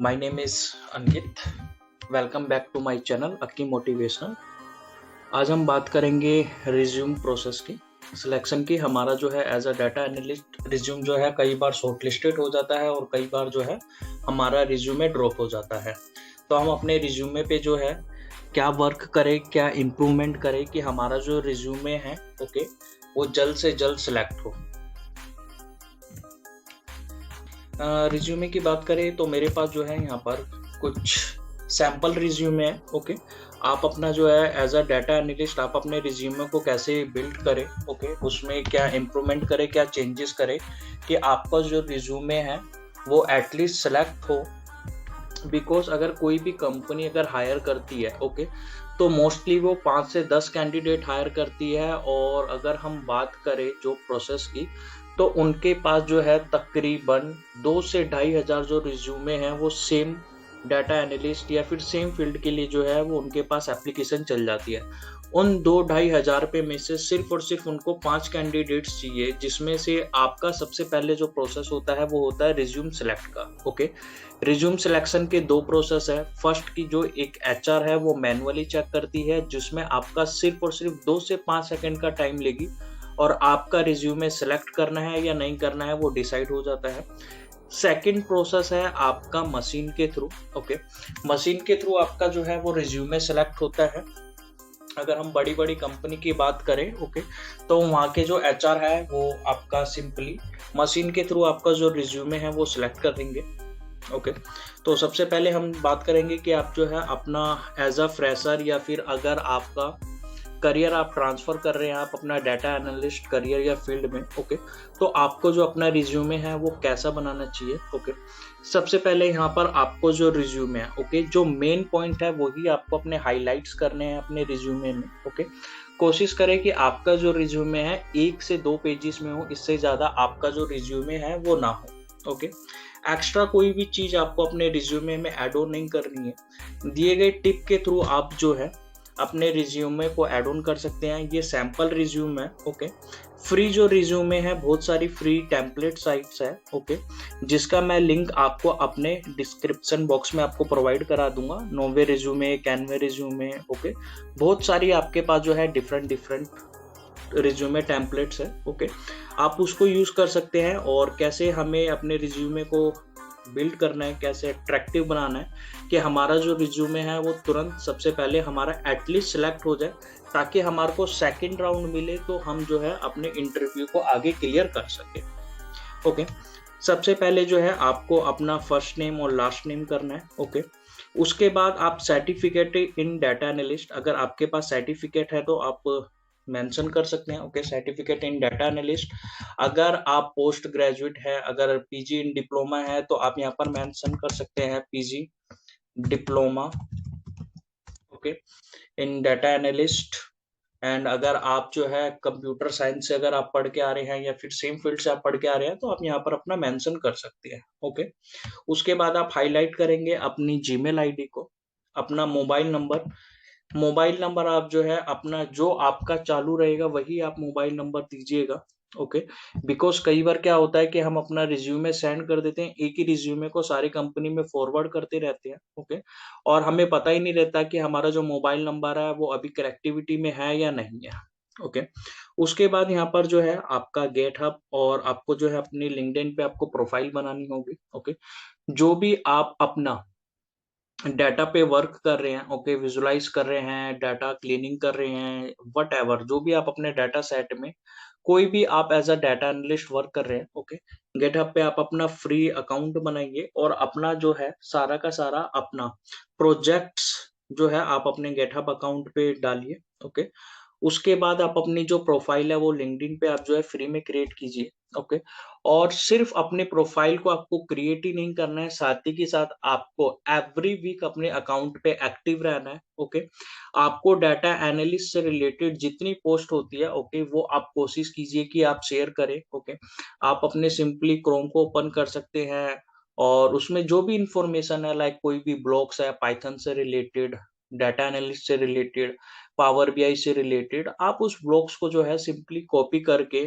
My name is Ankit. Welcome back to my channel Akki motivational. आज हम बात करेंगे रिज्यूम प्रोसेस की, सिलेक्शन की। हमारा जो है as a data analyst resume जो है कई बार शॉर्ट लिस्टेड हो जाता है और कई बार जो है हमारा रिज्यूमे ड्रॉप हो जाता है। तो हम अपने रिज्यूमे पे जो है क्या वर्क करें, क्या इम्प्रूवमेंट करें कि हमारा जो रिज्यूमे है ओके वो जल्द से जल्द सिलेक्ट हो। रिज्यूमे की बात करें तो मेरे पास जो है यहाँ पर कुछ सैम्पल रिज्यूमे है ओके। आप अपना जो है एज अ डाटा एनालिस्ट आप अपने रिज्यूमे को कैसे बिल्ड करें ओके, उसमें क्या इम्प्रूवमेंट करें, क्या चेंजेस करें कि आपका जो रिज्यूमे है वो एटलीस्ट सेलेक्ट हो। बिकॉज अगर कोई भी कंपनी अगर हायर करती है ओके तो मोस्टली वो 5 से 10 कैंडिडेट हायर करती है, और अगर हम बात करें जो प्रोसेस की तो उनके पास जो है तकरीबन 2 से 2,500 जो रिज्यूमे हैं वो सेम डाटा एनालिस्ट या फिर सेम फील्ड के लिए जो है वो उनके पास एप्लीकेशन चल जाती है। उन 2-2,500 पे में से सिर्फ और सिर्फ उनको 5 कैंडिडेट्स चाहिए, जिसमें से आपका सबसे पहले जो प्रोसेस होता है वो होता है रिज्यूम सेलेक्ट का ओके। रिज्यूम सिलेक्शन के 2 प्रोसेस है। फर्स्ट की जो एक एचआर है वो मैनुअली चेक करती है, जिसमें आपका सिर्फ और सिर्फ 2 से 5 सेकंड का टाइम लेगी और आपका रिज्यूमे सेलेक्ट करना है या नहीं करना है वो डिसाइड हो जाता है। सेकंड प्रोसेस है आपका मशीन के थ्रू ओके। मशीन के थ्रू आपका जो है वो रिज्यूमे सेलेक्ट होता है। अगर हम बड़ी-बड़ी कंपनी की बात करें ओके, तो वहाँ के जो एचआर है वो आपका सिंपली मशीन के थ्रू आपका जो रिज्यूमे है वो सिलेक्ट कर देंगे ओके। तो सबसे पहले हम बात करेंगे कि आप जो है अपना एज अ फ्रेशर या फिर अगर आपका करियर आप ट्रांसफर कर रहे हैं आप अपना डाटा एनालिस्ट करियर या फील्ड में ओके, तो आपको जो अपना रिज्यूमे है वो कैसा बनाना चाहिए ओके। सबसे पहले यहाँ पर आपको जो रिज्यूमे है ओके, जो मेन पॉइंट है वही आपको अपने हाईलाइट्स करने हैं अपने रिज्यूमे में ओके। कोशिश करें कि आपका जो रिज्यूमे है 1 से 2 पेजेस में हो, इससे ज़्यादा आपका जो रिज्यूमे है वो ना हो ओके। एक्स्ट्रा कोई भी चीज़ आपको अपने रिज्यूमे में ऐड ऑन नहीं करनी है। दिए गए टिप के थ्रू आप जो है अपने रिज्यूमे को ऐड ऑन कर सकते हैं। ये सैंपल रिज्यूम है ओके। फ्री जो रिज्यूमे है बहुत सारी फ्री टेम्पलेट साइट्स है ओके, जिसका मैं लिंक आपको अपने डिस्क्रिप्शन बॉक्स में आपको प्रोवाइड करा दूंगा। No way resume, Kenway resume okay, बहुत सारी आपके पास जो है डिफरेंट डिफरेंट रिज्यूमे टेम्पलेट्स है ओके। आप उसको यूज़ कर सकते हैं। और कैसे हमें अपने रिज्यूमे को बिल्ड करना है, कैसे अट्रैक्टिव बनाना है कि हमारा जो रिज्यूमे है वो तुरंत सबसे पहले हमारा एटलीस्ट सेलेक्ट हो जाए, ताकि हमारे को सेकंड राउंड मिले तो हम जो है अपने इंटरव्यू को आगे क्लियर कर सके ओके। सबसे पहले जो है आपको अपना फर्स्ट नेम और लास्ट नेम करना है ओके। उसके बाद आप सर्टिफिकेट इन डाटा एनालिस्ट, अगर आपके पास सर्टिफिकेट है तो आप मेंशन कर सकते हैं okay, certificate in data analyst. अगर आप पोस्ट ग्रेजुएट है, अगर पीजी इन डिप्लोमा है तो आप यहाँ पर मेंशन कर सकते हैं PG diploma okay in data analyst. And अगर आप जो है कंप्यूटर साइंस से अगर आप पढ़ के आ रहे हैं या फिर सेम फील्ड से आप पढ़ के आ रहे हैं तो आप यहाँ पर अपना मेंशन कर सकते हैं ओके। उसके बाद आप हाईलाइट करेंगे अपनी जीमेल आईडी को, अपना मोबाइल नंबर आप जो है अपना जो आपका चालू रहेगा वही आप मोबाइल नंबर दीजिएगा ओके। बिकॉज कई बार क्या होता है कि हम अपना रिज्यूमे सेंड कर देते हैं, एक ही रिज्यूमे को सारी कंपनी में फॉरवर्ड करते रहते हैं ओके, और हमें पता ही नहीं रहता कि हमारा जो मोबाइल नंबर है वो अभी कनेक्टिविटी में है या नहीं है ओके। उसके बाद यहाँ पर जो है आपका गेटहब और आपको जो है अपनी लिंक्डइन पे आपको प्रोफाइल बनानी होगी ओके। जो भी आप अपना डाटा पे वर्क कर रहे हैं ओके, विजुलाइज कर रहे हैं, डाटा क्लीनिंग कर रहे हैं, व्हाटएवर जो भी आप अपने डाटा सेट में कोई भी आप as a data analyst work कर रहे हैं ओके, गेटअप पे आप अपना फ्री अकाउंट बनाइए और अपना जो है सारा का सारा अपना प्रोजेक्ट्स जो है आप अपने गेटअप अकाउंट पे डालिए ओके। उसके बाद आप अपनी जो प्रोफाइल है वो लिंक्डइन पे आप जो है फ्री में क्रिएट कीजिए ओके। और सिर्फ अपने प्रोफाइल को आपको क्रिएट ही नहीं करना है, साथ ही के साथ आपको एवरी वीक अपने अकाउंट पे एक्टिव रहना है ओके। आपको डाटा एनालिस्ट से रिलेटेड जितनी पोस्ट होती है ओके वो आप कोशिश कीजिए कि आप शेयर करें ओके। आप अपने सिंपली क्रोम को ओपन कर सकते हैं और उसमें जो भी इंफॉर्मेशन है लाइक कोई भी ब्लॉग्स है पाइथन से रिलेटेड, डाटा एनालिस्ट से रिलेटेड, पावर बीआई से रिलेटेड, आप उस ब्लॉग्स को जो है सिंपली कॉपी करके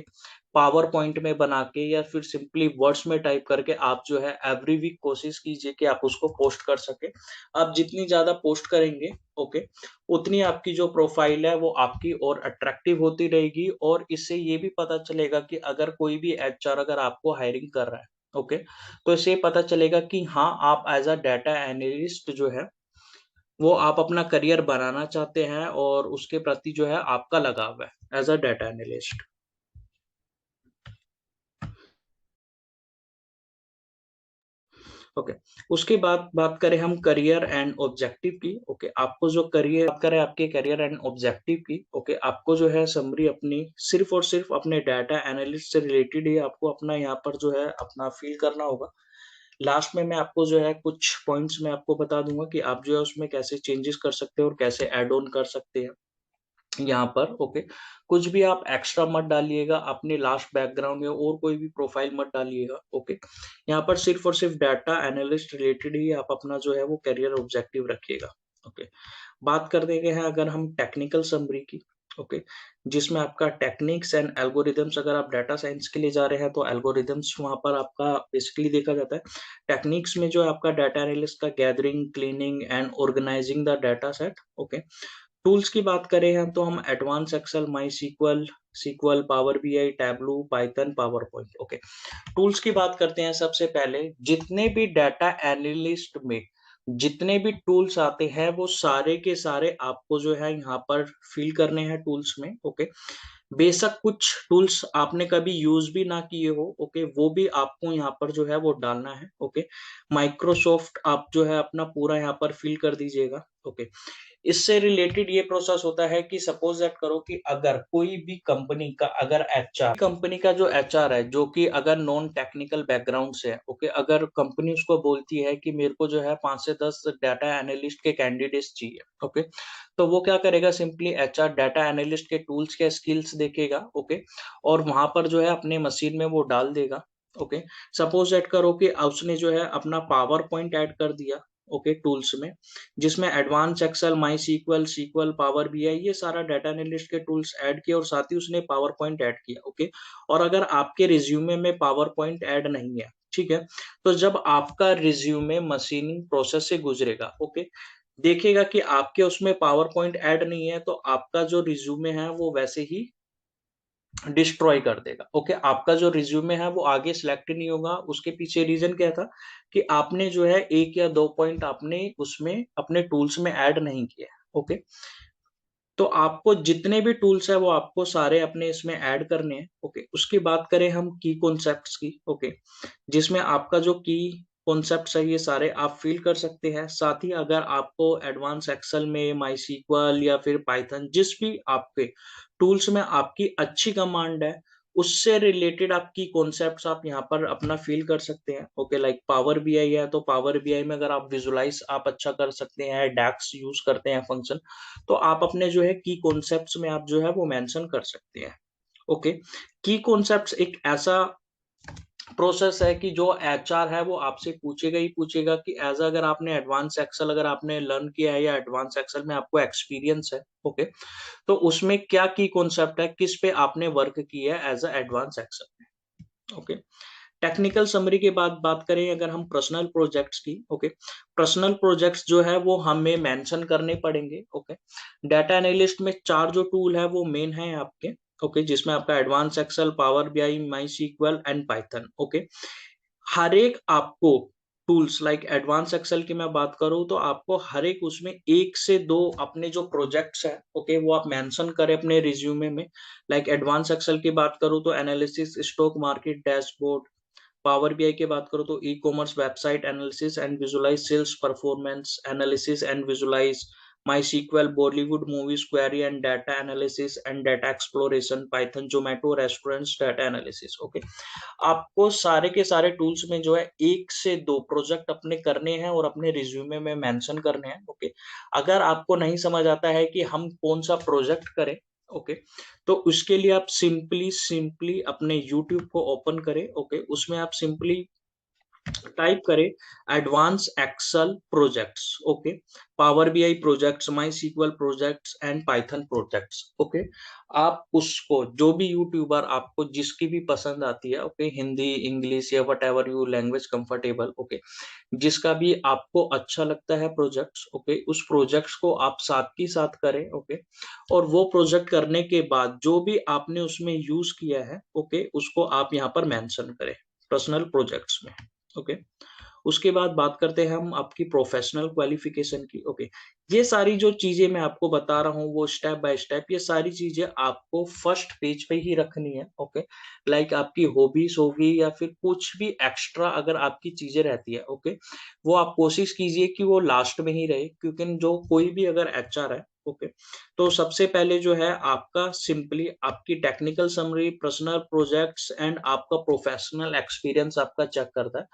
पावर पॉइंट में बना के या फिर सिंपली वर्ड्स में टाइप करके आप जो है एवरी वीक कोशिश कीजिए कि आप उसको पोस्ट कर सके। आप जितनी ज्यादा पोस्ट करेंगे, ओके, उतनी आपकी जो प्रोफाइल है वो आपकी और अट्रैक्टिव होती रहेगी, और इससे ये भी पता चलेगा कि अगर कोई भी एचआर अगर आपको हायरिंग कर रहा है, ओके, तो इससे पता चलेगा कि हाँ, आप एज अ डाटा एनालिस्ट जो है वो आप अपना करियर बनाना चाहते हैं और उसके प्रति जो है आपका लगाव है as a data analyst. Okay, उसके बाद बात करें हम करियर एंड ऑब्जेक्टिव की। ओके, आपको जो करियर बात करें आपके करियर एंड ऑब्जेक्टिव की, ओके, आपको जो है समरी अपनी सिर्फ और सिर्फ अपने डाटा एनालिस्ट से रिलेटेड ही आपको अपना यहाँ पर जो है अपना फील करना होगा। लास्ट में मैं आपको जो है कुछ पॉइंट्स मैं आपको बता दूंगा कि आप जो है उसमें कैसे चेंजेस कर सकते हैं और कैसे ऐड ऑन कर सकते हैं यहाँ पर। ओके, कुछ भी आप एक्स्ट्रा मत डालिएगा अपने लास्ट बैकग्राउंड में, और कोई भी प्रोफाइल मत डालिएगा। ओके, यहाँ पर सिर्फ और सिर्फ डाटा एनालिस्ट रिलेटेड ही आप अपना जो है वो करियर ऑब्जेक्टिव रखिएगा। ओके, बात कर देंगे हैं अगर हम टेक्निकल समरी की। ओके, जिसमें आपका टेक्निक्स एंड एल्गोरिदम्स, अगर आप डाटा साइंस के लिए जा रहे हैं तो एल्गोरिदम्स वहां पर आपका बेसिकली देखा जाता है। टेक्निक्स में जो है आपका डाटा एनालिस्ट का gathering, cleaning and organizing the data set. Okay, tools की बात करें हम तो हम advance Excel, MySQL, SQL, Power BI, Tableau, Python, PowerPoint. Okay, tools की बात करते हैं। सबसे पहले जितने भी डाटा एनालिस्ट में जितने भी टूल्स आते हैं वो सारे के सारे आपको जो है यहाँ पर फिल करने हैं टूल्स में। ओके, बेशक कुछ टूल्स आपने कभी यूज भी ना किए हो, ओके, वो भी आपको यहाँ पर जो है वो डालना है। ओके, माइक्रोसॉफ्ट आप जो है अपना पूरा यहाँ पर फिल कर दीजिएगा। ओके, इससे रिलेटेड ये प्रोसेस होता है कि सपोज दैट करो कि अगर कोई भी कंपनी का अगर एचआर, कंपनी का जो एचआर है जो कि अगर नॉन टेक्निकल बैकग्राउंड से है, ओके, अगर कंपनी उसको बोलती है कि मेरे को जो है 5 से 10 डाटा एनालिस्ट के कैंडिडेट्स चाहिए, ओके, तो वो क्या करेगा, सिंपली एचआर डाटा एनालिस्ट के टूल्स के स्किल्स देखेगा। ओके, और वहां पर जो है अपने मशीन में वो डाल देगा। ओके, सपोज दैट करो कि उसने जो है अपना पावर पॉइंट ऐड कर दिया, ओके, टूल्स में, जिसमें advance Excel, MySQL, SQL, Power BI, ये सारा डाटा एनालिस्ट के टूल्स ऐड किया और साथ ही उसने पावर पॉइंट ऐड किया। ओके, और अगर आपके रिज्यूमे में पावर पॉइंट ऐड नहीं है, ठीक है, तो जब आपका रिज्यूमे मशीनिंग प्रोसेस से गुजरेगा, ओके, देखेगा कि आपके उसमें पावर पॉइंट ऐड नहीं है, तो आपका जो रिज्यूमे है वो वैसे ही डिस्ट्रॉय कर देगा। ओके, आपका जो रिज्यूमे है वो आगे सिलेक्ट नहीं होगा। उसके पीछे रीजन क्या था कि आपने जो है 1 या 2 पॉइंट आपने उसमें अपने टूल्स में ऐड नहीं किया। ओके, तो आपको जितने भी टूल्स है वो आपको सारे अपने इसमें ऐड करने हैं। ओके, उसकी बात करें हम की कॉन्सेप्ट्स की। ओके, जिसमें आपका जो की कॉन्सेप्ट्स है ये सारे आप फिल कर सकते हैं। साथ ही अगर आपको एडवांस एक्सेल में, माई सीक्वल या फिर पाइथन, जिस भी आपके टूल्स में आपकी अच्छी कमांड है, उससे रिलेटेड आपकी कॉन्सेप्ट्स आप यहाँ पर अपना फिल कर सकते हैं। ओके, लाइक पावर बीआई है तो पावर बीआई में अगर आप विजुलाइज आप अच्छा कर सकते हैं, डैक्स यूज करते हैं फंक्शन, तो आप अपने जो है की कॉन्सेप्ट्स में आप जो है वो मेंशन कर सकते हैं। ओके, की कॉन्सेप्ट्स एक ऐसा प्रोसेस है कि जो एचआर है वो आपसे पूछेगा ही पूछेगा कि एज अगर आपने एडवांस एक्सेल अगर आपने लर्न किया है या एडवांस एक्सेल में आपको एक्सपीरियंस है, ओके, तो उसमें क्या की कॉन्सेप्ट है, किस पे आपने वर्क किया है एज अ एडवांस एक्सेल में। ओके, टेक्निकल समरी के बाद बात करें अगर हम पर्सनल प्रोजेक्ट्स की। ओके, पर्सनल प्रोजेक्ट्स जो है वो हमें मेंशन करने पड़ेंगे। ओके, डाटा एनालिस्ट में 4 जो टूल है वो मेन है आपके। ओके, जिसमें आपका advance Excel, Power BI, MySQL and Python. Okay, हर एक आपको टूल्स लाइक एडवांस एक्सेल की मैं बात करूं तो आपको हर एक उसमें 1 से 2 अपने जो प्रोजेक्ट्स है, ओके, वो आप मेंशन करें अपने रिज्यूमे में। लाइक एडवांस एक्सेल की बात करूं तो analysis, stock market dashboard, Power BI की बात करो तो e commerce website analysis and visualise, sales performance analysis and visualise, MySQL, Bollywood movies query and data analysis and data exploration, Python, Zomato restaurants data analysis. Okay, आपको सारे के सारे tools में जो है 1 से 2 प्रोजेक्ट अपने करने हैं और अपने रिज्यूमे में मेंशन करने हैं। ओके, अगर आपको नहीं समझ आता है कि हम कौन सा प्रोजेक्ट करें, ओके, तो उसके लिए आप सिंपली सिंपली अपने YouTube को ओपन करें। ओके, उसमें आप सिंपली टाइप करें advance Excel projects, okay, Power BI projects, MySQL projects and Python projects, okay. आप उसको जो भी यूट्यूबर आपको जिसकी भी पसंद आती है, ओके, हिंदी इंग्लिश या what ever you language comfortable, okay, जिसका भी आपको अच्छा लगता है प्रोजेक्ट्स, ओके, उस प्रोजेक्ट्स को आप साथ ही साथ करें, ओके। और वो प्रोजेक्ट करने के बाद जो भी आपने उसमें यूज किया है, ओके, उसको आप यहाँ पर मेंशन करें पर्सनल प्रोजेक्ट्स में, ओके। उसके बाद बात करते हैं हम आपकी प्रोफेशनल क्वालिफिकेशन की, ओके। ये सारी जो चीजें मैं आपको बता रहा हूँ वो स्टेप बाय स्टेप, ये सारी चीजें आपको फर्स्ट पेज पे ही रखनी है, ओके। लाइक आपकी हॉबीज होगी या फिर कुछ भी एक्स्ट्रा अगर आपकी चीजें रहती है, ओके, वो आप कोशिश कीजिए कि वो लास्ट में ही रहे, क्योंकि जो कोई भी अगर एचआर है, ओके, तो सबसे पहले जो है आपका सिंपली आपकी technical summary, personal projects and आपका प्रोफेशनल एक्सपीरियंस आपका चेक करता है।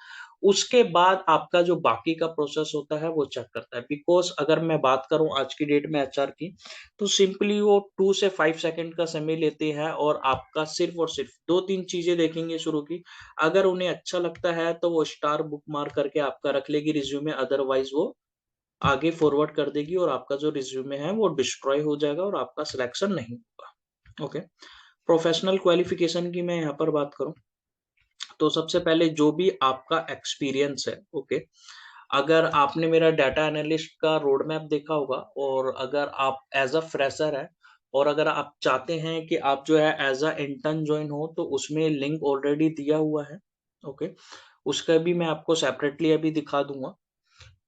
उसके बाद आपका जो बाकी का प्रोसेस होता है वो चेक करता है। बिकॉज अगर मैं बात करूं आज की डेट में एचआर की, तो सिंपली वो 2 से 5 सेकंड का समय लेते हैं और आपका सिर्फ और सिर्फ 2-3 चीजें देखेंगे शुरू की। अगर उन्हें अच्छा लगता है तो वो स्टार बुक मार्क करके आपका रख लेगी रिज्यूमे, अदरवाइज वो आगे फॉरवर्ड कर देगी और आपका जो रिज्यूमे है वो डिस्ट्रॉय हो जाएगा और आपका सिलेक्शन नहीं होगा, ओके। प्रोफेशनल क्वालिफिकेशन की मैं यहाँ पर बात करूं, तो सबसे पहले जो भी आपका एक्सपीरियंस है, ओके, अगर आपने मेरा डाटा एनालिस्ट का रोड मैप देखा होगा, और अगर आप एज अ फ्रेशर है और अगर आप चाहते हैं कि आप जो है एज अ इंटर्न ज्वाइन हो, तो उसमें लिंक ऑलरेडी दिया हुआ है, ओके। उसका भी मैं आपको सेपरेटली अभी दिखा दूंगा।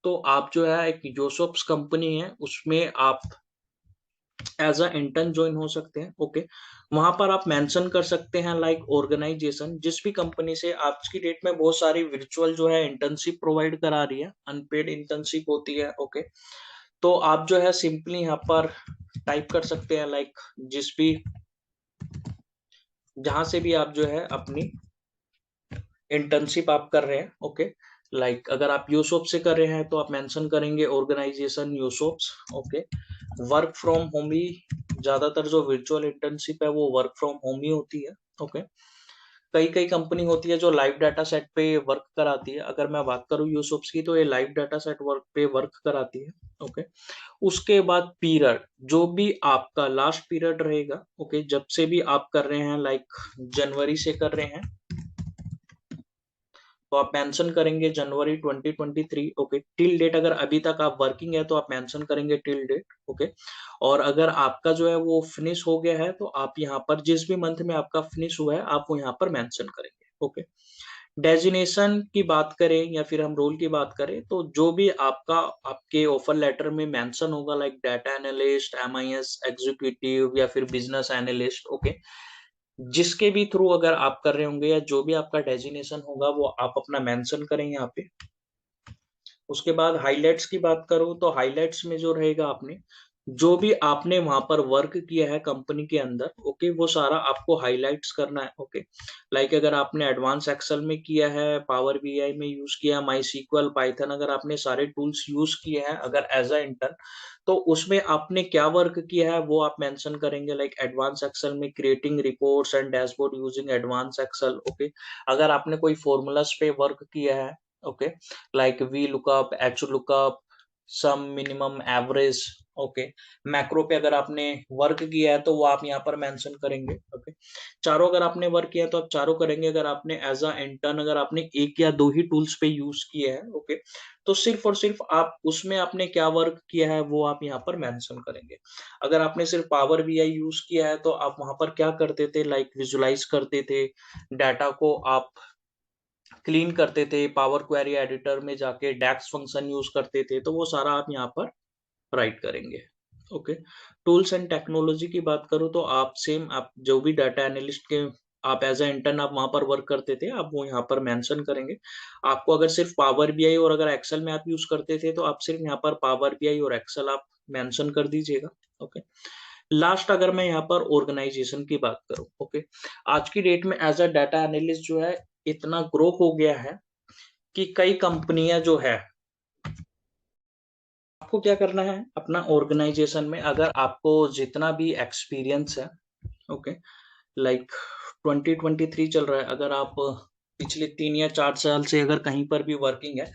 तो आप जो है एक जोसॉप्स कंपनी है, उसमें आप एज अ इंटर्न ज्वाइन हो सकते हैं, ओके। वहां पर आप मेंशन कर सकते हैं लाइक ऑर्गेनाइजेशन, जिस भी कंपनी से आज की डेट में बहुत सारी वर्चुअल जो है इंटर्नशिप प्रोवाइड करा रही है, अनपेड इंटर्नशिप होती है, ओके। तो आप जो है सिंपली यहाँ पर टाइप कर सकते हैं लाइक जिस भी जहां से भी आप जो है अपनी इंटर्नशिप आप कर रहे हैं, ओके। लाइक अगर आप यूसोप से कर रहे हैं तो आप मेंशन करेंगे ऑर्गेनाइजेशन यूसोप्स, ओके। वर्क फ्रॉम होम ही ज्यादातर जो वर्चुअल इंटर्नशिप है वो वर्क फ्रॉम होम ही होती है, ओके। कई कई कंपनी होती है जो लाइव डाटा सेट पे वर्क कराती है। अगर मैं बात करूं यूसोप्स की, तो ये लाइव डाटा सेट वर्क पे वर्क कराती है, ओके। उसके बाद पीरियड, जो भी आपका लास्ट पीरियड रहेगा, ओके, जब से भी आप कर रहे हैं, लाइक जनवरी से कर रहे हैं, तो आप मेंशन करेंगे जनवरी 2023, ओके, टिल डेट। अगर अभी तक आप वर्किंग है तो आप मेंशन करेंगे टिल डेट, ओके। और अगर आपका जो है वो फिनिश हो गया है, तो आप यहाँ पर जिस भी मंथ में आपका फिनिश हुआ है आप वो यहाँ पर मेंशन करेंगे, ओके। डेजिनेशन की बात करें या फिर हम रोल की बात करें, तो जो भी आपका आपके ऑफर लेटर में मेंशन होगा like data analyst, MIS executive या फिर बिजनेस एनालिस्ट, ओके, जिसके भी थ्रू अगर आप कर रहे होंगे या जो भी आपका डेजिनेशन होगा वो आप अपना मेंशन करें यहाँ पे। उसके बाद हाइलाइट्स की बात करूं, तो हाइलाइट्स में जो रहेगा आपने जो भी आपने वहां पर वर्क किया है कंपनी के अंदर, ओके, वो सारा आपको हाइलाइट्स करना है, ओके। लाइक अगर आपने एडवांस एक्सेल में किया है, पावर बीआई में यूज किया, माई सीक्वल, पाइथन, अगर आपने सारे टूल्स यूज किए हैं अगर एज अ इंटर्न, तो उसमें आपने क्या वर्क किया है वो आप मेंशन करेंगे। लाइक एडवांस एक्सेल में creating reports and dashboard using advance Excel, okay. अगर आपने कोई फॉर्मूलाज पे वर्क किया है, okay, like V lookup, H lookup, sum, minimum, average, okay. Macro पे अगर आपने वर्क किया है तो वो आप यहाँ पर मेंशन करेंगे, ओके। चारों अगर आपने वर्क किया है तो आप चारों करेंगे। अगर आपने एज अ इंटर्न अगर आपने एक या दो ही टूल्स पे यूज किए हैं, ओके, तो सिर्फ और सिर्फ आप उसमें आपने क्या वर्क किया है वो आप यहाँ पर मेंशन करेंगे। अगर आपने सिर्फ पावर बीआई यूज किया है तो आप वहां पर क्या करते थे, लाइक विजुलाइज करते थे, डाटा को आप क्लीन करते थे, पावर क्वेरी एडिटर में जाके डैक्स फंक्शन यूज करते थे, तो वो सारा आप यहाँ पर राइट करेंगे, ओके। टूल्स एंड टेक्नोलॉजी की बात करूँ तो आप सेम आप जो भी डाटा एनालिस्ट के आप एज ए इंटर्न आप वहां पर वर्क करते थे आप वो यहाँ पर मेंशन करेंगे। आपको अगर सिर्फ पावर बीआई और अगर एक्सेल में आप यूज करते थे तो आप सिर्फ यहाँ पर पावर बीआई और एक्सेल आप मेंशन कर दीजिएगा, ओके। लास्ट अगर मैं यहाँ पर ऑर्गेनाइजेशन की बात करूँ, ओके, आज की डेट में एज अ डाटा एनालिस्ट जो है इतना ग्रो हो गया है कि कई कंपनियां जो है, आपको क्या करना है अपना ऑर्गेनाइजेशन में अगर आपको जितना भी एक्सपीरियंस है, ओके, लाइक 2023 चल रहा है, अगर आप पिछले 3 या 4 साल से अगर कहीं पर भी वर्किंग है,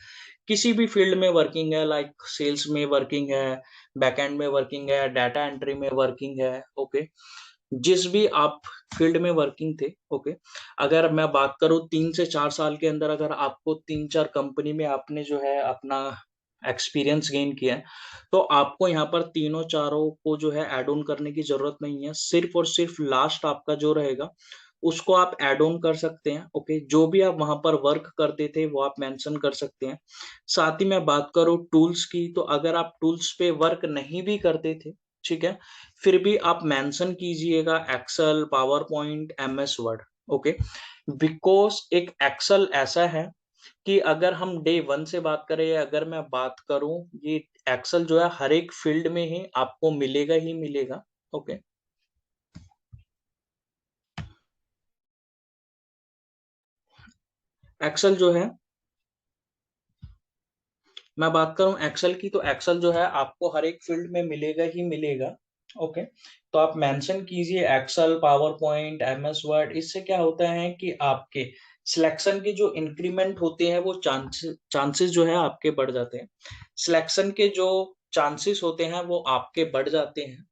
किसी भी फील्ड में वर्किंग है, लाइक सेल्स में वर्किंग है, बैकएंड में वर्किंग है, डाटा एंट्री में वर्किंग है, ओके, जिस भी आप फील्ड में वर्किंग थे, ओके, अगर मैं बात करूँ 3 से 4 साल के अंदर अगर आपको 3-4 कंपनी में आपने जो है अपना एक्सपीरियंस गेन किया है, तो आपको यहाँ पर तीनों चारों को जो है ऐड ऑन करने की जरूरत नहीं है। सिर्फ और सिर्फ लास्ट आपका जो रहेगा उसको आप ऐड ऑन कर सकते हैं, ओके। जो भी आप वहां पर वर्क करते थे वो आप मेंशन कर सकते हैं। साथ ही मैं बात करूँ टूल्स की, तो अगर आप टूल्स पे वर्क नहीं भी करते थे, ठीक है, फिर भी आप मेंशन कीजिएगा Excel, PowerPoint, MS Word, okay. Because एक एक्सेल ऐसा है कि अगर हम डे वन से बात करें या अगर मैं बात करूं, ये एक्सेल जो है हर एक फील्ड में ही आपको मिलेगा ही मिलेगा, ओके। एक्सेल जो है, मैं बात करूं एक्सेल की, तो एक्सेल जो है आपको हर एक फील्ड में मिलेगा ही मिलेगा, ओके। तो आप मेंशन कीजिए Excel, PowerPoint, MS Word. इससे क्या होता है कि आपके सिलेक्शन के जो इंक्रीमेंट होते हैं वो चांसेस जो है आपके बढ़ जाते हैं। सिलेक्शन के जो चांसेस होते हैं वो आपके बढ़ जाते हैं,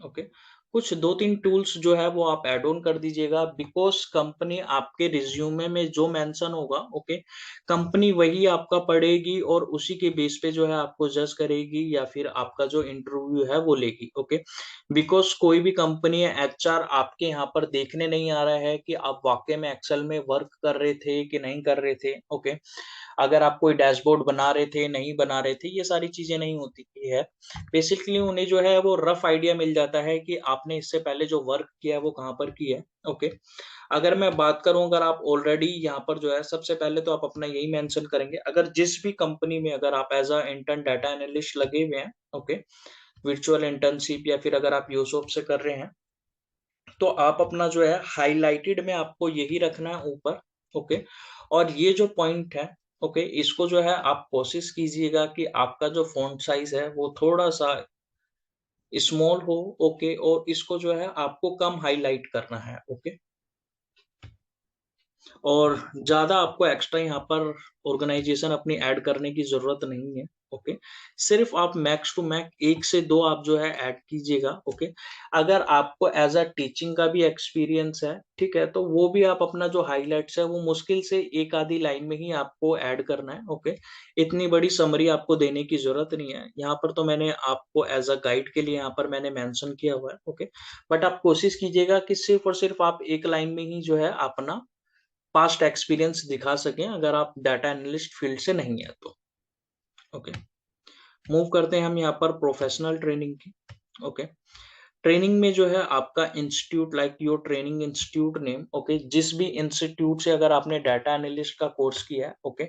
ओके। कुछ 2-3 टूल्स जो है वो आप ऐड ऑन कर दीजिएगा, बिकॉज कंपनी आपके रिज्यूमे में जो मेंशन होगा, ओके, कंपनी वही आपका पढ़ेगी और उसी के बेस पे जो है आपको जज करेगी या फिर आपका जो इंटरव्यू है वो लेगी, ओके। बिकॉज कोई भी कंपनी है, एचआर आपके यहाँ पर देखने नहीं आ रहा है कि आप वाकई में एक्सेल में वर्क कर रहे थे कि नहीं कर रहे थे, ओके। अगर आप कोई डैशबोर्ड बना रहे थे, नहीं बना रहे थे, ये सारी चीजें नहीं होती है। बेसिकली उन्हें जो है वो रफ आइडिया मिल जाता है कि आपने इससे पहले जो वर्क किया है वो कहाँ पर किया है, ओके। अगर मैं बात करूं, अगर आप ऑलरेडी यहाँ पर जो है, सबसे पहले तो आप अपना यही मेंशन करेंगे, अगर जिस भी कंपनी में अगर आप as a intern data analyst लगे हुए हैं, ओके, वर्चुअल इंटर्नशिप या फिर अगर आप यूसोप से कर रहे हैं, तो आप अपना जो है हाईलाइटेड में आपको यही रखना है ऊपर, ओके। और ये जो पॉइंट है, ओके, इसको जो है आप कोशिश कीजिएगा कि आपका जो फॉन्ट साइज है वो थोड़ा सा स्मॉल हो, ओके, और इसको जो है आपको कम हाईलाइट करना है, ओके। और ज्यादा आपको एक्स्ट्रा यहाँ पर ऑर्गेनाइजेशन अपनी ऐड करने की जरूरत नहीं है, ओके। सिर्फ आप मैक्स टू मैक्स 1 से 2 आप जो है ऐड कीजिएगा, ओके। अगर आपको एज अ टीचिंग का भी एक्सपीरियंस है, ठीक है, तो वो भी आप अपना जो हाईलाइट्स है वो मुश्किल से एक आधी लाइन में ही आपको ऐड करना है, ओके। इतनी बड़ी समरी आपको देने की जरूरत नहीं है। यहाँ पर तो मैंने आपको एज अ गाइड के लिए यहाँ पर मैंने मेंशन किया हुआ है, ओके। बट आप कोशिश कीजिएगा कि सिर्फ और सिर्फ आप एक लाइन में ही जो है अपना पास्ट एक्सपीरियंस दिखा सकें, अगर आप डाटा एनालिस्ट फील्ड से नहीं है तो, ओके। मूव करते हैं हम यहाँ पर प्रोफेशनल ट्रेनिंग की, ओके। ट्रेनिंग में जो है आपका institute, like your training institute name, okay, जिस भी इंस्टीट्यूट से अगर आपने डाटा एनालिस्ट का कोर्स किया है, ओके,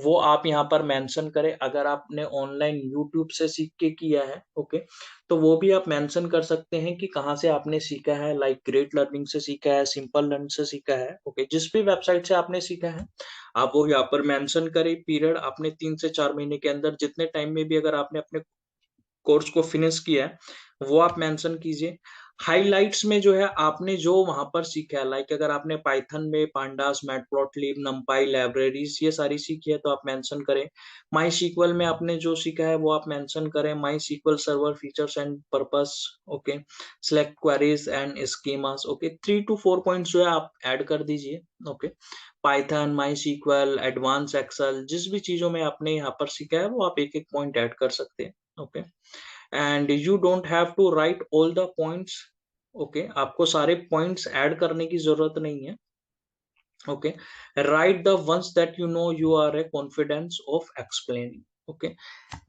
वो आप यहाँ पर मेंशन करें। अगर आपने ऑनलाइन यूट्यूब से सीख के किया है, ओके, तो वो भी आप मेंशन कर सकते हैं कि कहाँ से आपने सीखा है, लाइक ग्रेट लर्निंग से सीखा है, सिंपल लर्न से सीखा है, ओके, जिस भी वेबसाइट से आपने सीखा है आप वो यहाँ पर मेंशन करें। पीरियड आपने 3 से 4 महीने के अंदर जितने टाइम में भी अगर आपने अपने कोर्स को फिनिश किया है वो आप मेंशन कीजिए। हाइलाइट्स में जो है आपने जो वहां पर सीखा है, लाइक अगर आपने पाइथन में पांडास, मैटप्लॉटलिब, नंपाई लाइब्रेरीज ये सारी सीखी है तो आप मेंशन करें। माई सीक्वल में आपने जो सीखा है वो आप मेंशन करें। MySQL server features and purpose, okay, select queries and schemas, okay, 3 to 4 points जो है आप ऐड कर दीजिए, okay. Python, MySQL, advance Excel, जिस भी चीजों में आपने यहाँ पर सीखा है वो आप एक एक पॉइंट ऐड कर सकते हैं, okay. And you don't have to write all the points, okay, आपको सारे पॉइंट्स ऐड करने की जरूरत नहीं है, okay. Write the ones that you know you are a confidence of explaining, okay.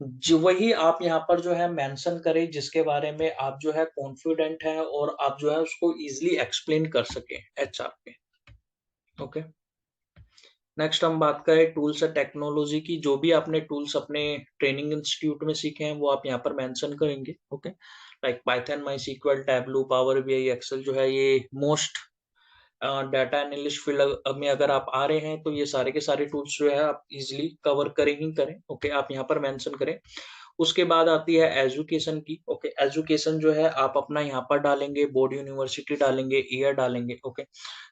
जो वही आप यहाँ पर जो है मेंशन करें जिसके बारे में आप जो है कॉन्फिडेंट है और आप जो है उसको इजिली एक्सप्लेन कर सके एचआर पे, ओके। नेक्स्ट हम बात करें टूल्स और टेक्नोलॉजी की। जो भी आपने टूल्स अपने ट्रेनिंग इंस्टीट्यूट में सीखे हैं वो आप यहाँ पर मेंशन करेंगे, okay. Like Python, MySQL, Tableau, Power BI, Excel जो है ये मोस्ट डाटा एनालिस्ट फील्ड में अगर आप आ रहे हैं तो ये सारे के सारे टूल्स जो है आप इजिली कवर करें ही करें, ओके, आप यहाँ पर मेंशन करें। उसके बाद आती है एजुकेशन की। ओके, एजुकेशन जो है आप अपना यहाँ पर डालेंगे, बोर्ड यूनिवर्सिटी डालेंगे, ईयर डालेंगे। ओके,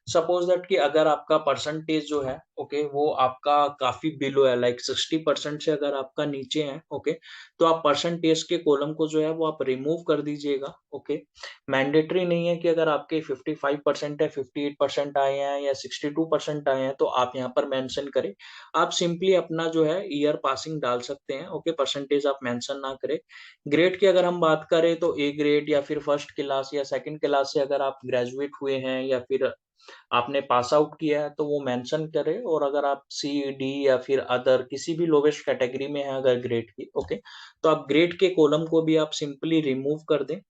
सपोज दैट कि अगर आपका परसेंटेज जो है ओके वो आपका काफी बिलो है, लाइक 60% से अगर आपका नीचे है ओके, तो आप परसेंटेज के कॉलम को जो है वो आप रिमूव कर दीजिएगा। ओके, मैंडेटरी नहीं है कि अगर आपके 55% है, 58% आए हैं या 62% आए हैं तो आप यहाँ पर मेंशन करें। आप सिंपली अपना जो है ईयर पासिंग डाल सकते हैं। ओके, परसेंटेज आप मेंशन ना करें। ग्रेड की अगर हम बात करें तो ए ग्रेड या फिर फर्स्ट क्लास या सेकंड क्लास से अगर आप ग्रेजुएट हुए हैं या फिर आपने पास आउट किया है तो वो मेंशन करें। और अगर आप सी डी या फिर अदर किसी भी लोवेस्ट कैटेगरी में है अगर ग्रेड की ओके, तो आप ग्रेड के कॉलम को भी आप सिंपली रिमूव कर दें।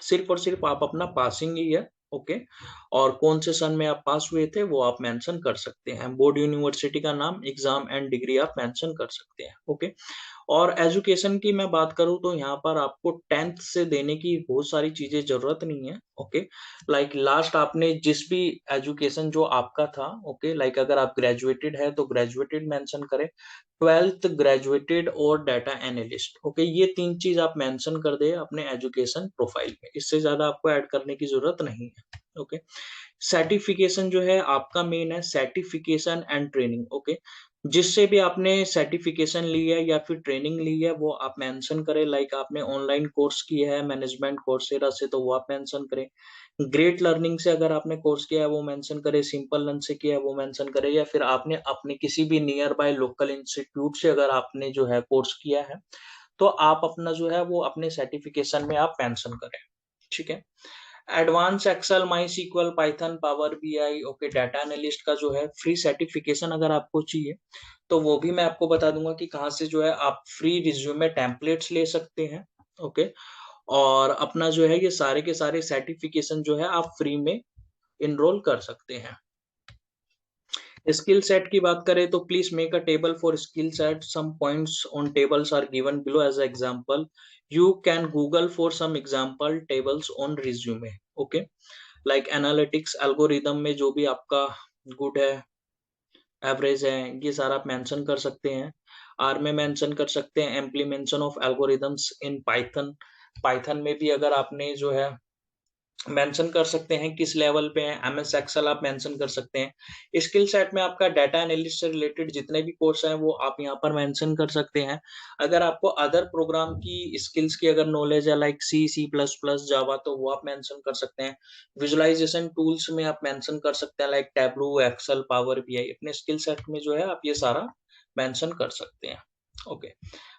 सिर्फ और सिर्फ आप अपना पासिंग ही है ओके, और कौन से सन में आप पास हुए थे वो आप मेंशन कर सकते हैं। बोर्ड यूनिवर्सिटी का नाम, एग्जाम एंड डिग्री आप मेंशन कर सकते हैं। ओके, और एजुकेशन की मैं बात करूं तो यहाँ पर आपको 10th से देने की बहुत सारी चीजें जरूरत नहीं है। ओके, लाइक लास्ट आपने जिस भी एजुकेशन जो आपका था ओके, लाइक अगर आप ग्रेजुएटेड है तो ग्रेजुएटेड मेंशन करें, 12th ग्रेजुएटेड और डाटा एनालिस्ट। ओके, ये तीन चीज आप मेंशन कर दे अपने एजुकेशन प्रोफाइल में, इससे ज्यादा आपको ऐड करने की जरूरत नहीं है। ओके, सर्टिफिकेशन जो है आपका मेन है, सर्टिफिकेशन एंड ट्रेनिंग। ओके, जिससे भी आपने सर्टिफिकेशन ली है या फिर ट्रेनिंग ली है वो आप मेंशन करें। लाइक आपने ऑनलाइन कोर्स किया है मैनेजमेंट कोर्सेरा से तो वो आप मेंशन करें। ग्रेट लर्निंग से अगर आपने कोर्स किया है वो मेंशन करें। सिंपल लर्न से किया है वो मेंशन करें, या फिर आपने अपने किसी भी नियर बाय लोकल इंस्टीट्यूट से अगर आपने जो है कोर्स किया है तो आप अपना जो है वो अपने सर्टिफिकेशन में आप मेंशन करें। ठीक है, advance Excel, MySQL, Python, Power BI okay, data analyst का जो है फ्री सर्टिफिकेशन अगर आपको चाहिए तो वो भी मैं आपको बता दूंगा कि कहाँ से जो है आप फ्री रिज्यूमे टेम्पलेट्स ले सकते हैं। ओके, और अपना जो है ये सारे के सारे सर्टिफिकेशन जो है आप फ्री में इनरोल कर सकते हैं। स्किल सेट की बात करें तो please make a table for skill set, some points on tables are given below as example, you can Google for some example tables on resume. Okay, like analytics algorithm में जो भी आपका good है, average है, ये सारा आप mention कर सकते हैं। आर में मेंशन कर सकते हैं implementation of algorithms in Python. Python में भी अगर आपने जो है मेंशन कर सकते हैं किस लेवल पे है। एमएस एक्सेल आप मेंशन कर सकते हैं। स्किल सेट में आपका डाटा एनालिस्ट से रिलेटेड जितने भी कोर्स हैं वो आप यहाँ पर मेंशन कर सकते हैं। अगर आपको अदर प्रोग्राम की स्किल्स की अगर नॉलेज है लाइक सी, सी प्लस प्लस, जावा, तो वो आप मेंशन कर सकते हैं। विजुअलाइजेशन टूल्स में आप मेंशन कर सकते हैं like Tableau, Excel, Power BI. अपने स्किल सेट में जो है आप ये सारा मेंशन कर सकते हैं। ओके,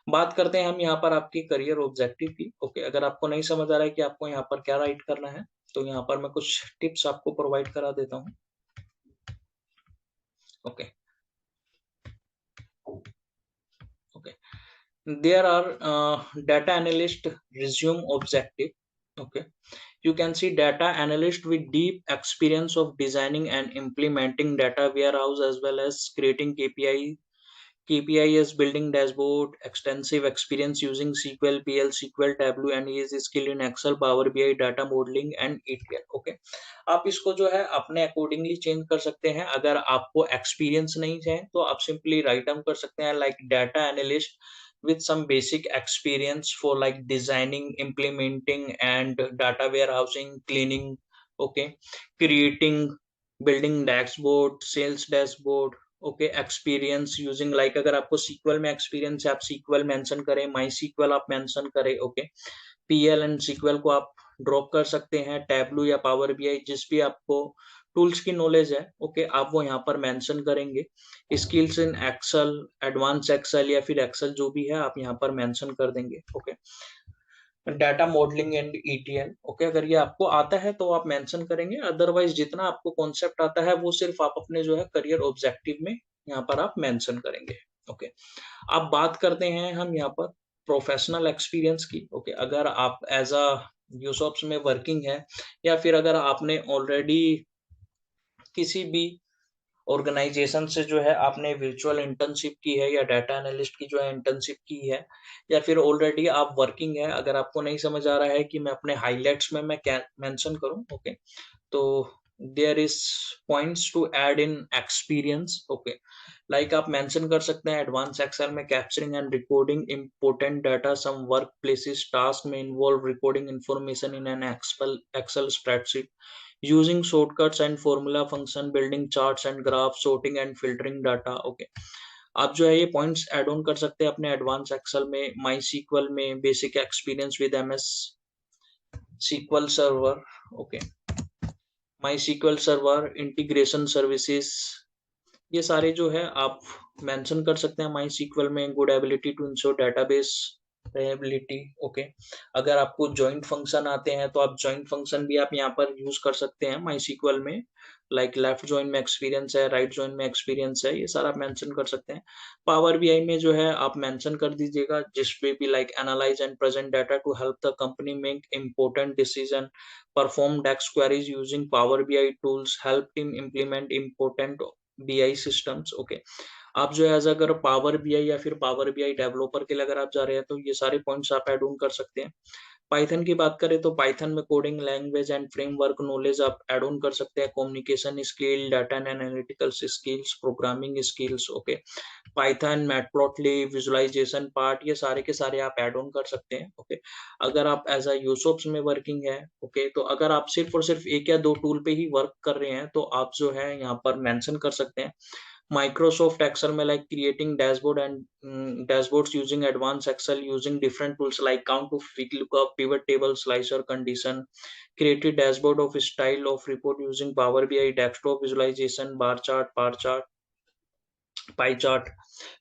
बात करते हैं हम यहाँ पर आपकी करियर ऑब्जेक्टिव की। ओके, अगर आपको नहीं समझ आ रहा है कि आपको यहाँ पर क्या राइट करना है तो यहाँ पर मैं कुछ टिप्स आपको प्रोवाइड करा देता हूँ। Okay, okay, there are data analyst resume objective. Okay, you can see data analyst with deep experience of designing and implementing data warehouse as well as creating KPI is building dashboard, extensive experience using SQL, PL, SQL, Tableau, and he is skilled in Excel, Power BI, data modeling and ETL. Okay, आप इसको जो है अपने accordingly change कर सकते हैं। अगर आपको एक्सपीरियंस नहीं है तो आप सिंपली राइट डाउन कर सकते हैं like data analyst with some basic experience for like designing, implementing and data warehousing, cleaning, okay, creating, building dashboard, sales dashboard, okay, experience using like अगर आपको सीक्वल में एक्सपीरियंस है आप सीक्वल मेंशन करें, माई sequel आप मेंशन करें। Okay, PL and SQL को आप ड्रॉप कर सकते हैं। टैबलू या पावर बीआई जिस भी आपको टूल्स की नॉलेज है ओके, आप वो यहाँ पर मेंशन करेंगे। Skills in Excel, advance Excel या फिर एक्सेल जो भी है आप यहाँ पर मेंशन कर देंगे। Okay, data modelling and ETL okay, अगर ये आपको आता है तो आप मेंशन करेंगे, अदरवाइज जितना आपको कॉन्सेप्ट आता है वो सिर्फ आप अपने जो है करियर ऑब्जेक्टिव में यहाँ पर आप मेंशन करेंगे। ओके, अब बात करते हैं हम यहाँ पर प्रोफेशनल एक्सपीरियंस की। ओके, अगर आप एज अ यूसॉप्स में वर्किंग है या फिर अगर आपने ऑलरेडी किसी भी ऑर्गेनाइजेशन से जो है आपने वर्चुअल इंटर्नशिप की है या डाटा एनालिस्ट की जो है इंटर्नशिप की है, या फिर ऑलरेडी आप वर्किंग है, अगर आपको नहीं समझ आ रहा है कि मैं अपने हाइलाइट्स में मैं क्या मेंशन करूं ओके, तो there is points to add in experience. Okay, like आप मेंशन कर सकते हैं एडवांस एक्सेल में capturing and recording important data, some work places task में involve recording information in an Excel spreadsheet using shortcuts and formula function, building charts and graph, sorting and filtering data. Okay, आप जो है ये points add on कर सकते हैं अपने advance Excel में, माई सीक्वल में, basic experience with MS SQL server. Okay, MySQL server integration services, ये सारे जो है आप मेंशन कर सकते हैं। माई सीक्वल में good ability to ensure database reliability. Okay, अगर आपको जॉइंट फंक्शन आते हैं तो आप जॉइंट फंक्शन भी आप यहाँ पर यूज कर सकते हैं माई सीक्वल में, लाइक लेफ्ट जॉइन में एक्सपीरियंस है, राइट जॉइन में एक्सपीरियंस है, ये सारा आप मेंशन कर सकते हैं। पावर बीआई में जो है आप मेंशन कर दीजिएगा जिसपे भी, like analyse and present data to help the company make important decision, perform DAX queries using Power BI tools, help team implement important BI systems. Okay, आप जो है एज अगर पावर बीआई या फिर पावर बीआई डेवलपर के लिए अगर आप जा रहे हैं तो ये सारे पॉइंट्स आप ऐड ऑन कर सकते हैं। पाइथन की बात करें तो पाइथन में coding language and framework knowledge आप ऐड ऑन कर सकते हैं, communication skill, data and analytical skills, programming skills. Okay, Python, matplotlib, visualization part, ये सारे के सारे आप ऐड ऑन कर सकते हैं। ओके, अगर आप एज अ यूसोप्स में वर्किंग है, ओके, तो अगर आप सिर्फ और सिर्फ एक या दो टूल पे ही वर्क कर रहे हैं तो आप जो है यहाँ पर मेंशन कर सकते हैं Microsoft Excel में, like creating dashboard and dashboards using advanced Excel using different tools like count of VLOOKUP, pivot table, slicer, condition, created dashboard of style of report using Power BI, desktop visualization, bar chart, pie chart,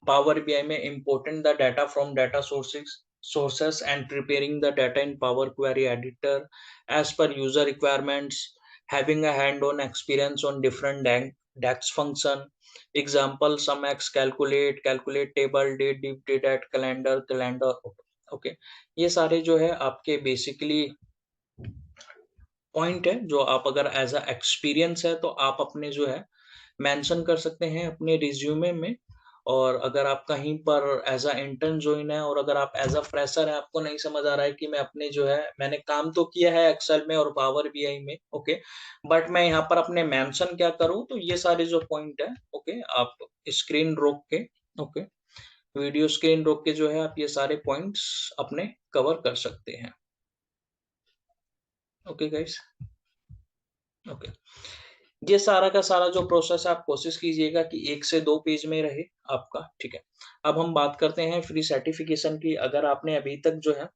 Power BI में important the data from data sources and preparing the data in Power Query editor as per user requirements, having a hand-on experience on different DAX function. Example, SumX, calculate table, date, deep date at calendar. Okay, ये सारे जो है आपके basically point है जो आप अगर as a experience है तो आप अपने जो है मेंशन कर सकते हैं अपने रिज्यूमे में। और अगर आप कहीं पर एज अ इंटर्न ज्वाइन है और अगर आप एज अ फ्रेशर है, आपको नहीं समझ आ रहा है कि मैं अपने जो है मैंने काम तो किया है एक्सेल में और पावर बीआई में, ओके, बट मैं यहाँ पर अपने मेंशन क्या करूँ, तो ये सारे जो पॉइंट है, ओके, आप स्क्रीन रोक के, ओके, वीडियो स्क्रीन रोक के जो है आप ये सारे पॉइंट्स अपने कवर कर सकते हैं। ओके गाइस, ओके, ये सारा का सारा जो प्रोसेस है आप कोशिश कीजिएगा कि 1 से 2 पेज में रहे आपका, ठीक है। अब हम बात करते हैं फ्री सर्टिफिकेशन की। अगर आपने अभी तक जो है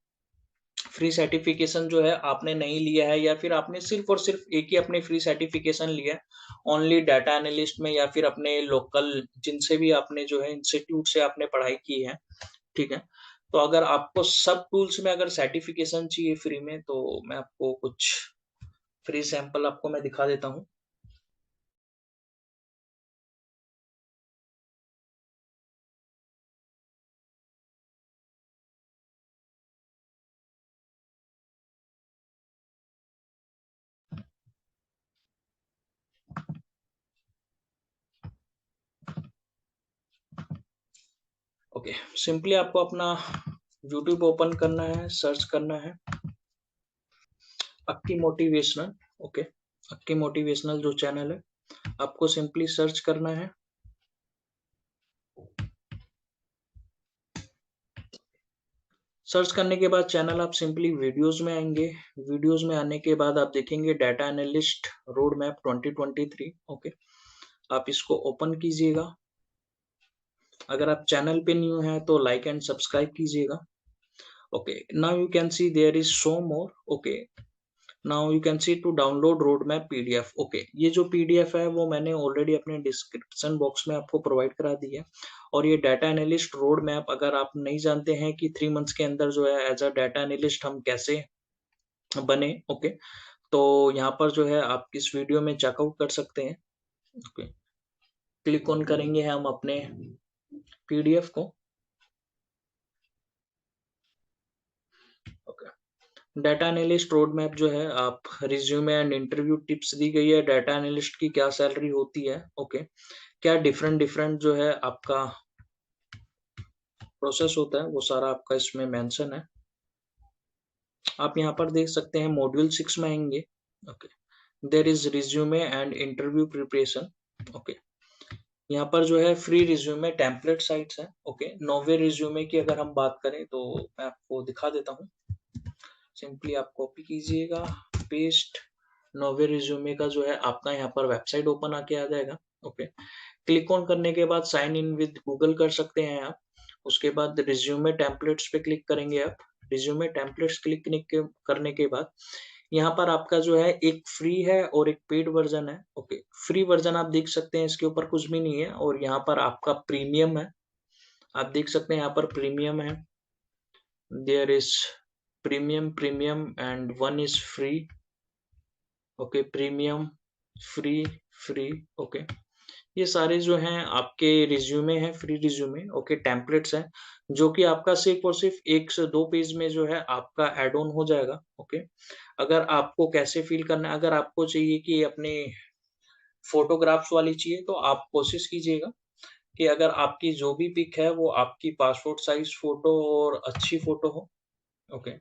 फ्री सर्टिफिकेशन जो है आपने नहीं लिया है या फिर आपने सिर्फ और सिर्फ एक ही अपने फ्री सर्टिफिकेशन लिया है ओनली डाटा एनालिस्ट में या फिर अपने लोकल जिनसे भी आपने जो है इंस्टीट्यूट से आपने पढ़ाई की है, ठीक है, तो अगर आपको सब टूल्स में अगर सर्टिफिकेशन चाहिए फ्री में तो मैं आपको कुछ फ्री सैंपल आपको मैं दिखा देता हूँ। ओके, सिंपली आपको अपना यूट्यूब ओपन करना है, सर्च करना है अक्की मोटिवेशनल। ओके, अक्की मोटिवेशनल जो चैनल है आपको सिंपली सर्च करना है। सर्च करने के बाद चैनल आप सिंपली वीडियोस में आएंगे। वीडियोस में आने के बाद आप देखेंगे data analyst road map 2023। Okay, आप इसको ओपन कीजिएगा। अगर आप चैनल पे न्यू हैं तो लाइक एंड सब्सक्राइब कीजिएगा। Okay, now you can see there is so more. Okay, now you can see to download road map PDF. Okay, ये जो पीडीएफ है वो मैंने ऑलरेडी अपने डिस्क्रिप्शन बॉक्स में आपको प्रोवाइड करा दी है। और ये डाटा एनालिस्ट रोड मैप अगर आप नहीं जानते हैं कि 3 मंथ्स के अंदर जो है एज अ डाटा एनालिस्ट हम कैसे बने, ओके, तो यहाँ पर जो है आप इस वीडियो में चेकआउट कर सकते हैं। ओके, क्लिक ऑन करेंगे हम अपने पीडीएफ को। Okay, data analyst road map जो है आप रिज्यूमे एंड इंटरव्यू टिप्स दी गई है, डाटा एनालिस्ट की क्या सैलरी होती है, ओके, क्या डिफरेंट डिफरेंट जो है आपका प्रोसेस होता है वो सारा आपका इसमें मेंशन है। आप यहाँ पर देख सकते हैं मॉड्यूल 6 में आएंगे। Okay, there is resume and interview preparation. Okay, यहाँ पर जो है फ्री रिज्यूमे टेम्पलेट साइट्स हैं। ओके, नोवे रिज्यूमे की अगर हम बात करें तो मैं आपको दिखा देता हूँ। सिंपली आप कॉपी कीजिएगा, पेस्ट, नोवे रिज्यूमे का जो है आपका यहाँ पर वेबसाइट ओपन आके आ जाएगा। ओके, क्लिक ऑन करने के बाद साइन इन विद गूगल कर सकते हैं आप। उसके बाद रिज्यूमे टेम्पलेट्स पे क्लिक करेंगे आप। रिज्यूमे टेम्पलेट्स क्लिक करने के बाद यहाँ पर आपका जो है एक फ्री है और एक पेड वर्जन है। ओके, फ्री वर्जन आप देख सकते हैं, इसके ऊपर कुछ भी नहीं है, और यहाँ पर आपका प्रीमियम है, आप देख सकते हैं यहाँ पर प्रीमियम है। There is premium and one is free. Okay, premium, free, free. Okay, ये सारे जो हैं आपके रिज्यूमे हैं, फ्री रिज्यूमे। ओके, टेम्पलेट्स हैं जो कि आपका सिर्फ और सिर्फ 1 से 2 पेज में जो है आपका ऐड ऑन हो जाएगा। ओके, अगर आपको कैसे फिल करना है, अगर आपको चाहिए कि अपने फोटोग्राफ्स वाली चाहिए तो आप कोशिश कीजिएगा कि अगर आपकी जो भी पिक है वो आपकी पासपोर्ट साइज फोटो और अच्छी फोटो हो। ओके,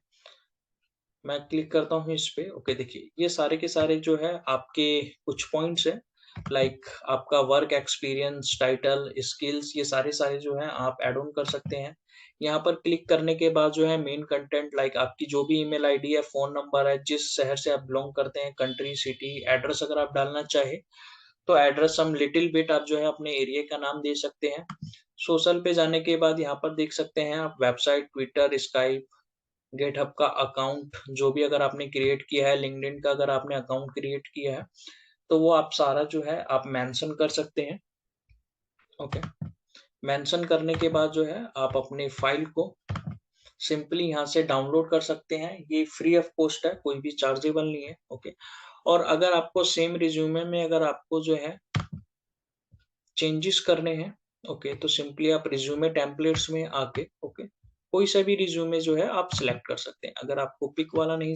मैं क्लिक करता हूँ इस पे। ओके, देखिए ये सारे के सारे जो है आपके कुछ पॉइंट्स हैं, लाइक आपका वर्क एक्सपीरियंस, टाइटल, स्किल्स, ये सारे जो हैं आप ऐड ऑन कर सकते हैं। यहाँ पर क्लिक करने के बाद जो है मेन कंटेंट, लाइक आपकी जो भी ईमेल आईडी है, फोन नंबर है, जिस शहर से आप बिलोंग करते हैं, कंट्री, सिटी, एड्रेस अगर आप डालना चाहे तो एड्रेस हम लिटिल बिट आप जो है अपने एरिया का नाम दे सकते हैं। सोशल पे जाने के बाद यहाँ पर देख सकते हैं आप वेबसाइट, ट्विटर, स्काइप, गेटहब का अकाउंट जो भी अगर आपने क्रिएट किया है, लिंक्डइन का अगर आपने अकाउंट क्रिएट किया है तो वो आप सारा जो है आप मेंशन कर सकते हैं। ओके, मेंशन करने के बाद जो है आप अपनी फाइल को सिंपली यहाँ से डाउनलोड कर सकते हैं। ये फ्री ऑफ कॉस्ट है, कोई भी चार्जेबल नहीं है। ओके, और अगर आपको सेम रिज्यूमे में अगर आपको जो है चेंजेस करने हैं, ओके, तो सिंपली आप रिज्यूमे टेम्पलेट्स में आके, ओके, कोई सा भी रिज्यूमे जो है आप सिलेक्ट कर सकते हैं। अगर आपको पिक वाला नहीं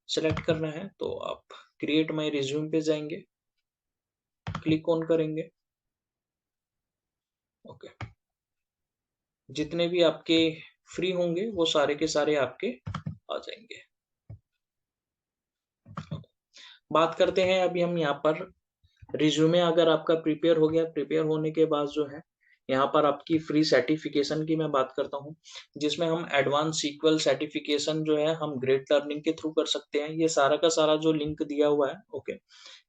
सेलेक्ट करना है तो आप क्रिएट माय रिज्यूम पे जाएंगे, क्लिक ऑन करेंगे। ओके, जितने भी आपके फ्री होंगे वो सारे के सारे आपके आ जाएंगे। बात करते हैं अभी हम यहाँ पर रिज्यूमे अगर आपका प्रिपेयर हो गया, प्रिपेयर होने के बाद जो है यहाँ पर आपकी फ्री सर्टिफिकेशन की मैं बात करता हूँ, जिसमें हम एडवांस सीक्वल सर्टिफिकेशन जो है हम ग्रेट लर्निंग के थ्रू कर सकते हैं। ये सारा का सारा जो लिंक दिया हुआ है, ओके,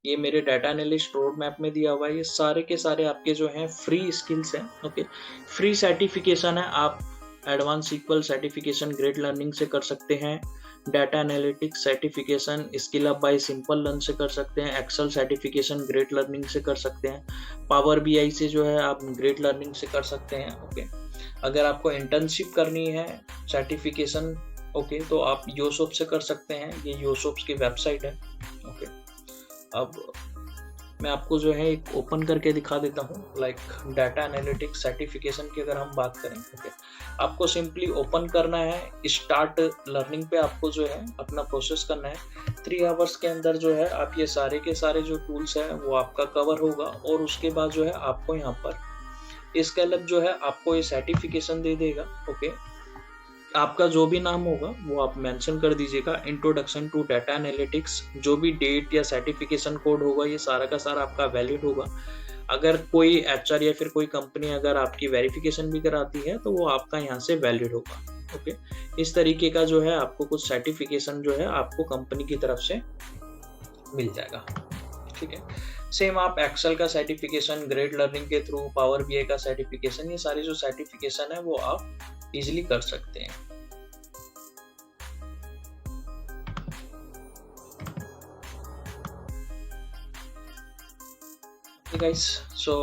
ये मेरे डाटा एनालिस्ट रोड मैप में दिया हुआ है। ये सारे के सारे आपके जो हैं फ्री स्किल्स हैं। ओके, फ्री सर्टिफिकेशन है, आप advance SQL certification Great Learning से कर सकते हैं, data analytics certification SkillUp by Simplilearn से कर सकते हैं, एक्सेल सर्टिफिकेशन ग्रेट लर्निंग से कर सकते हैं, पावर बीआई से जो है आप ग्रेट लर्निंग से कर सकते हैं। ओके, अगर आपको इंटर्नशिप करनी है सर्टिफिकेशन, ओके, तो आप यूसोप से कर सकते हैं, ये यूसोप्स की वेबसाइट है। ओके, अब मैं आपको जो है एक ओपन करके दिखा देता हूँ, लाइक डाटा एनालिटिक्स सर्टिफिकेशन की अगर हम बात करें। ओके, आपको सिंपली ओपन करना है, स्टार्ट लर्निंग पे आपको जो है अपना प्रोसेस करना है। 3 आवर्स के अंदर जो है आप ये सारे के सारे जो टूल्स है वो आपका कवर होगा, और उसके बाद जो है आपको यहाँ पर इसके अलग जो है आपको ये सर्टिफिकेशन दे देगा। ओके, आपका जो भी नाम होगा वो आप मेंशन कर दीजिएगा, इंट्रोडक्शन टू डाटा एनालिटिक्स, जो भी डेट या सर्टिफिकेशन कोड होगा ये सारा का सारा आपका वैलिड होगा। अगर कोई एचआर या फिर कोई कंपनी अगर आपकी वेरिफिकेशन भी कराती है तो वो आपका यहाँ से वैलिड होगा। ओके, इस तरीके का जो है आपको कुछ सर्टिफिकेशन जो है आपको कंपनी की तरफ से मिल जाएगा। ठीक है, सेम आप एक्सेल का सर्टिफिकेशन ग्रेट लर्निंग के थ्रू, पावर बीआई का सर्टिफिकेशन, ये सारी जो सर्टिफिकेशन है वो आप इजीली कर सकते हैं। गाइस, सो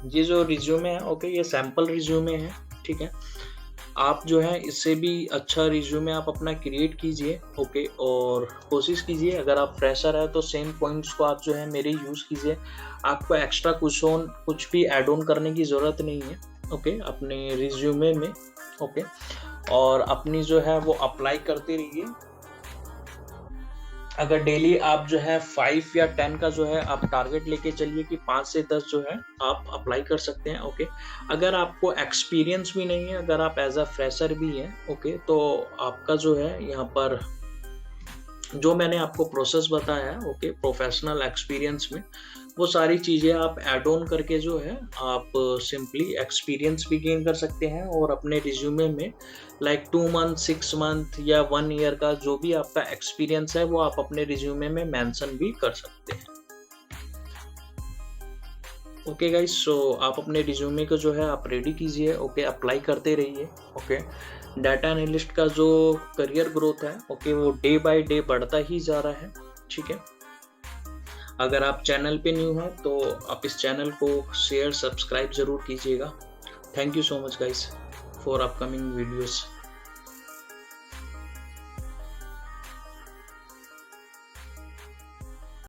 ये जो रिज्यूमे है, ओके, ये सैंपल रिज्यूमे है। ठीक है, आप जो है इससे भी अच्छा रिज्यूमे आप अपना क्रिएट कीजिए। ओके, और कोशिश कीजिए अगर आप फ्रेशर है तो सेम पॉइंट्स को आप जो है मेरे यूज़ कीजिए। आपको एक्स्ट्रा कुछ भी ऐड ऑन करने की ज़रूरत नहीं है। ओके, अपने रिज्यूमे में। ओके, और अपनी जो है वो अप्लाई करते रहिए। अगर डेली आप जो है 5 या 10 का जो है आप टारगेट लेके चलिए कि 5 से 10 जो है आप अप्लाई कर सकते हैं। ओके, अगर आपको एक्सपीरियंस भी नहीं है, अगर आप एज अ फ्रेशर भी हैं, ओके, तो आपका जो है यहाँ पर जो मैंने आपको प्रोसेस बताया है, ओके, प्रोफेशनल एक्सपीरियंस में, वो सारी चीज़ें आप ऐड ऑन करके जो है आप सिंपली एक्सपीरियंस भी गेन कर सकते हैं और अपने रिज्यूमे में लाइक 2 मंथ, 6 मंथ या 1 ईयर का जो भी आपका एक्सपीरियंस है वो आप अपने रिज्यूमे में मेंशन भी कर सकते हैं। ओके गाइस, सो आप अपने रिज्यूमे को जो है आप रेडी कीजिए, ओके, अप्लाई करते रहिए, ओके। डाटा एनालिस्ट का जो करियर ग्रोथ है, ओके, वो डे बाय डे बढ़ता ही जा रहा है, ठीक है। अगर आप चैनल पे न्यू हैं तो आप इस चैनल को शेयर, सब्सक्राइब ज़रूर कीजिएगा। Thank you so much guys for upcoming videos.